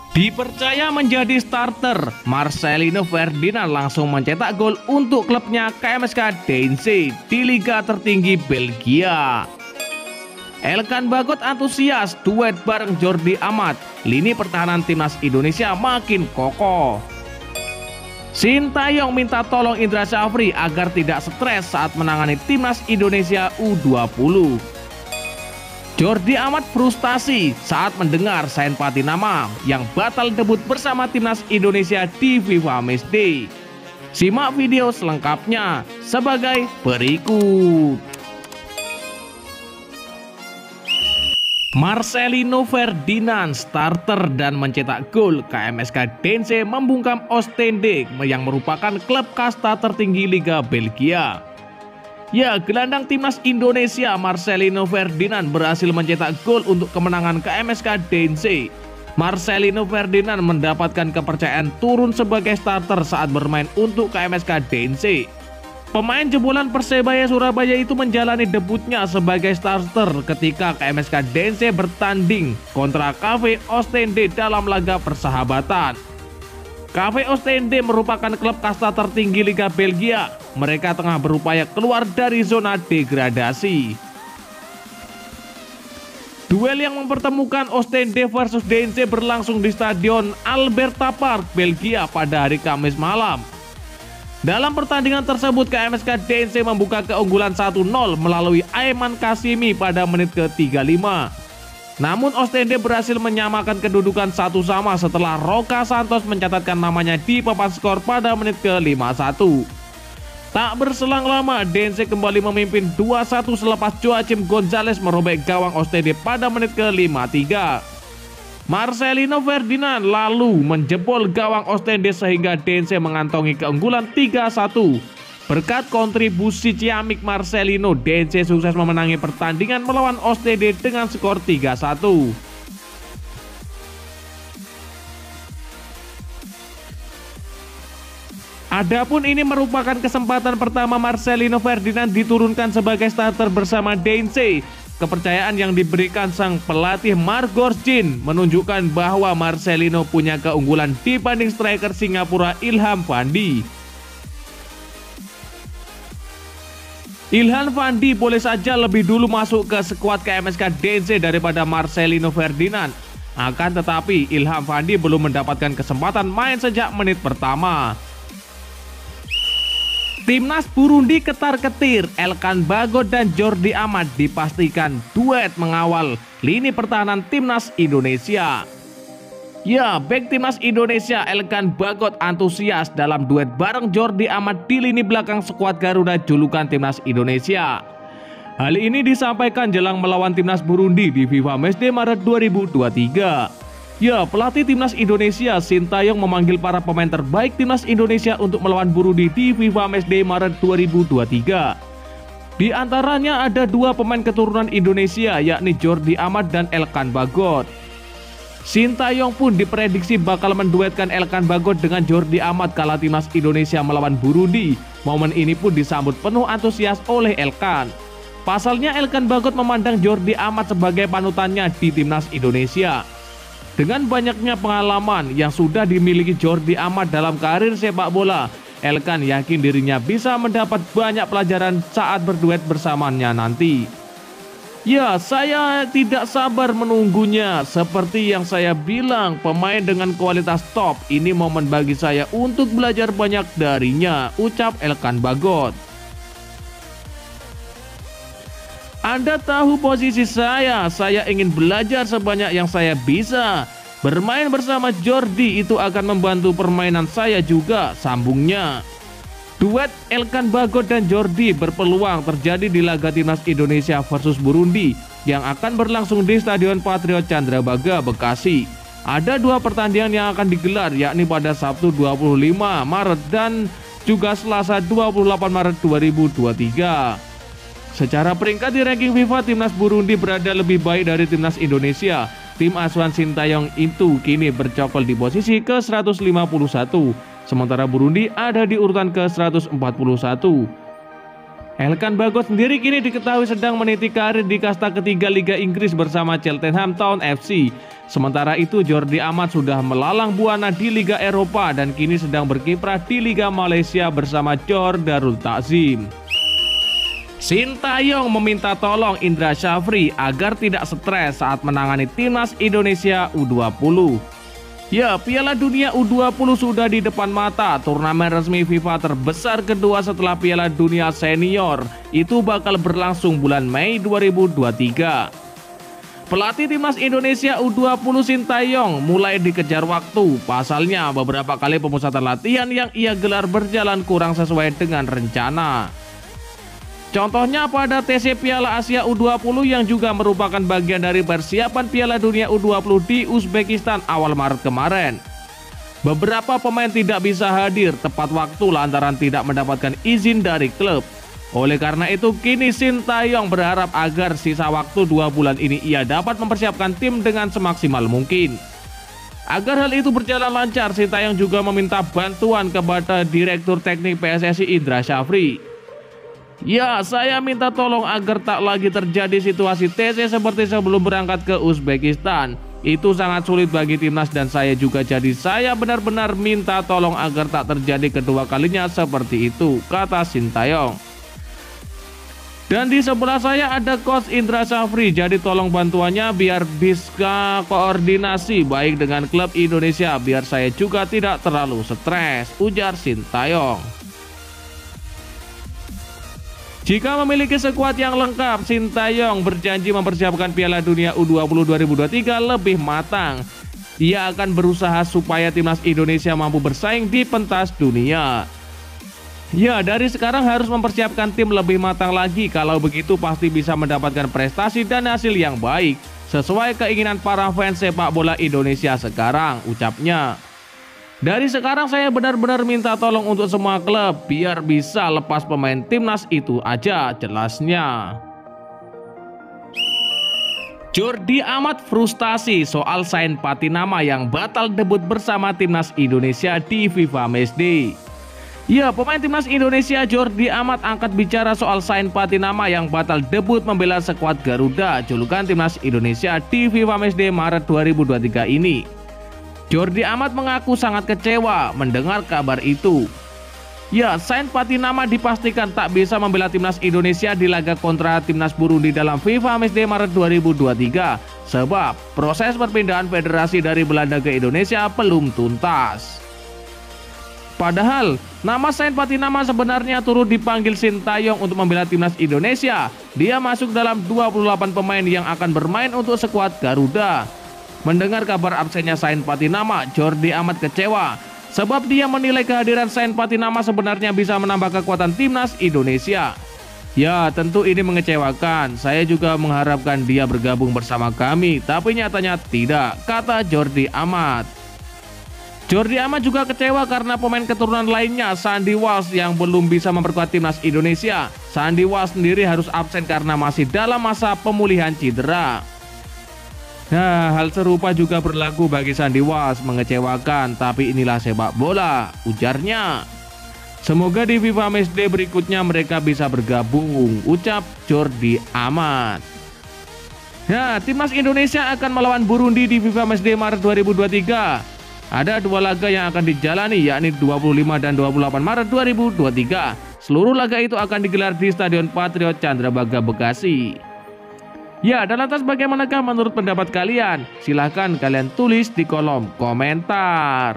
Dipercaya menjadi starter, Marcelino Ferdinand langsung mencetak gol untuk klubnya KMSK Deinze di liga tertinggi Belgia. Elkan Bagot antusias duet bareng Jordi Amat, lini pertahanan timnas Indonesia makin kokoh. Sintayong minta tolong Indra Syafri agar tidak stres saat menangani timnas Indonesia U20. Jordi Amat frustasi saat mendengar Sain Patinama yang batal debut bersama timnas Indonesia di FIFA Matchday. Simak video selengkapnya sebagai berikut. Marcelino Ferdinand starter dan mencetak gol, KMSK Deinze membungkam Oostende yang merupakan klub kasta tertinggi Liga Belgia. Ya, gelandang timnas Indonesia Marcelino Ferdinand berhasil mencetak gol untuk kemenangan KMSK Deinze. Marcelino Ferdinand mendapatkan kepercayaan turun sebagai starter saat bermain untuk KMSK Deinze. Pemain jebolan Persebaya Surabaya itu menjalani debutnya sebagai starter ketika KMSK Deinze bertanding kontra KV Oostende dalam laga persahabatan. KV Oostende merupakan klub kasta tertinggi Liga Belgia. Mereka tengah berupaya keluar dari zona degradasi. Duel yang mempertemukan Oostende versus Deinze berlangsung di Stadion Alberta Park, Belgia pada hari Kamis malam. Dalam pertandingan tersebut, KMSK Deinze membuka keunggulan 1-0 melalui Aiman Kasimi pada menit ke-35. Namun Oostende berhasil menyamakan kedudukan 1-1 setelah Roca Santos mencatatkan namanya di papan skor pada menit ke-51. Tak berselang lama, Deinze kembali memimpin 2-1 selepas Joachim Gonzalez merobek gawang Oostende pada menit ke-53. Marcelino Ferdinand lalu menjebol gawang Oostende sehingga Deinze mengantongi keunggulan 3-1. Berkat kontribusi ciamik Marcelino, Deinze sukses memenangi pertandingan melawan Oostende dengan skor 3-1. Adapun ini merupakan kesempatan pertama Marcelino Ferdinand diturunkan sebagai starter bersama Deinze. Kepercayaan yang diberikan sang pelatih Mark Gorsjin menunjukkan bahwa Marcelino punya keunggulan dibanding striker Singapura Ilham Fandi. Ilham Fandi boleh saja lebih dulu masuk ke skuad KMSK Deinze daripada Marcelino Ferdinand. Akan tetapi Ilham Fandi belum mendapatkan kesempatan main sejak menit pertama. Timnas Burundi ketar-ketir, Elkan Bagot dan Jordi Amat dipastikan duet mengawal lini pertahanan timnas Indonesia. Ya, bek timnas Indonesia Elkan Bagot antusias dalam duet bareng Jordi Amat di lini belakang skuad Garuda julukan timnas Indonesia. Hal ini disampaikan jelang melawan timnas Burundi di FIFA Matchday Maret 2023. Ya, pelatih timnas Indonesia Sintayong memanggil para pemain terbaik timnas Indonesia untuk melawan Burundi di FIFA Matchday Maret 2023. Di antaranya ada dua pemain keturunan Indonesia yakni Jordi Amat dan Elkan Bagot. Sintayong pun diprediksi bakal menduetkan Elkan Bagot dengan Jordi Amat kala timnas Indonesia melawan Burundi. Momen ini pun disambut penuh antusias oleh Elkan. Pasalnya Elkan Bagot memandang Jordi Amat sebagai panutannya di timnas Indonesia. Dengan banyaknya pengalaman yang sudah dimiliki Jordi Amat dalam karir sepak bola, Elkan yakin dirinya bisa mendapat banyak pelajaran saat berduet bersamanya nanti. Ya, saya tidak sabar menunggunya. Seperti yang saya bilang, pemain dengan kualitas top, ini momen bagi saya untuk belajar banyak darinya, ucap Elkan Bagot. Anda tahu posisi saya ingin belajar sebanyak yang saya bisa. Bermain bersama Jordi itu akan membantu permainan saya juga, sambungnya. Duet Elkan Bagot dan Jordi berpeluang terjadi di laga timnas Indonesia versus Burundi yang akan berlangsung di Stadion Patriot Candrabaga, Bekasi. Ada dua pertandingan yang akan digelar yakni pada Sabtu 25 Maret dan juga Selasa 28 Maret 2023. Secara peringkat di ranking FIFA, timnas Burundi berada lebih baik dari timnas Indonesia. Tim asuhan Sintayong itu kini bercokol di posisi ke-151, sementara Burundi ada di urutan ke-141. Elkan Bagot sendiri kini diketahui sedang meniti karir di kasta ketiga Liga Inggris bersama Cheltenham Town FC. Sementara itu Jordi Amat sudah melalang buana di Liga Eropa dan kini sedang berkiprah di Liga Malaysia bersama Johor Darul Takzim. Sintayong meminta tolong Indra Syafri agar tidak stres saat menangani timnas Indonesia U20. Ya, Piala Dunia U20 sudah di depan mata. Turnamen resmi FIFA terbesar kedua setelah Piala Dunia Senior itu bakal berlangsung bulan Mei 2023. Pelatih timnas Indonesia U20 Sintayong mulai dikejar waktu. Pasalnya beberapa kali pemusatan latihan yang ia gelar berjalan kurang sesuai dengan rencana. Contohnya pada TC Piala Asia U20 yang juga merupakan bagian dari persiapan Piala Dunia U20 di Uzbekistan awal Maret kemarin. Beberapa pemain tidak bisa hadir tepat waktu lantaran tidak mendapatkan izin dari klub. Oleh karena itu kini Sintayong berharap agar sisa waktu 2 bulan ini ia dapat mempersiapkan tim dengan semaksimal mungkin. Agar hal itu berjalan lancar, Sintayong juga meminta bantuan kepada Direktur Teknik PSSI Indra Syafri. Ya, saya minta tolong agar tak lagi terjadi situasi TC seperti sebelum berangkat ke Uzbekistan. Itu sangat sulit bagi timnas dan saya juga, jadi saya benar-benar minta tolong agar tak terjadi kedua kalinya seperti itu, kata Sintayong. Dan di sebelah saya ada Coach Indra Syafri, jadi tolong bantuannya biar bisa koordinasi baik dengan klub Indonesia biar saya juga tidak terlalu stres, ujar Sintayong. Jika memiliki skuad yang lengkap, Sintayong berjanji mempersiapkan Piala Dunia U20 2023 lebih matang. Ia akan berusaha supaya timnas Indonesia mampu bersaing di pentas dunia. Ya, dari sekarang harus mempersiapkan tim lebih matang lagi, kalau begitu pasti bisa mendapatkan prestasi dan hasil yang baik sesuai keinginan para fans sepak bola Indonesia sekarang, ucapnya. Dari sekarang saya benar-benar minta tolong untuk semua klub biar bisa lepas pemain timnas itu aja, jelasnya. Jordi Amat frustasi soal Sain Patinama yang batal debut bersama timnas Indonesia di FIFA Matchday. Ya, pemain timnas Indonesia Jordi Amat angkat bicara soal Sain Patinama yang batal debut membela skuad Garuda julukan timnas Indonesia di FIFA Matchday Maret 2023 ini. Jordi Amat mengaku sangat kecewa mendengar kabar itu. Ya, Sain Patinama dipastikan tak bisa membela timnas Indonesia di laga kontra timnas Burundi dalam FIFA Matchday Maret 2023 sebab proses perpindahan federasi dari Belanda ke Indonesia belum tuntas. Padahal nama Sain Patinama sebenarnya turut dipanggil Sintayong untuk membela timnas Indonesia. Dia masuk dalam 28 pemain yang akan bermain untuk skuad Garuda. Mendengar kabar absennya Sain Patinama, Jordi Amat kecewa sebab dia menilai kehadiran Sain Patinama sebenarnya bisa menambah kekuatan timnas Indonesia. Ya, tentu ini mengecewakan. Saya juga mengharapkan dia bergabung bersama kami, tapi nyatanya tidak, kata Jordi Amat. Jordi Amat juga kecewa karena pemain keturunan lainnya, Sandy Walsh, yang belum bisa memperkuat timnas Indonesia. Sandy Walsh sendiri harus absen karena masih dalam masa pemulihan cedera. Nah, hal serupa juga berlaku bagi Sandy Walsh, mengecewakan, tapi inilah sepak bola, ujarnya. Semoga di FIFA Matchday berikutnya mereka bisa bergabung, ucap Jordi Amat. Nah, timnas Indonesia akan melawan Burundi di FIFA Matchday Maret 2023. Ada 2 laga yang akan dijalani, yakni 25 dan 28 Maret 2023. Seluruh laga itu akan digelar di Stadion Patriot Candrabaga, Bekasi. Ya, dan lantas bagaimanakah menurut pendapat kalian? Silahkan kalian tulis di kolom komentar.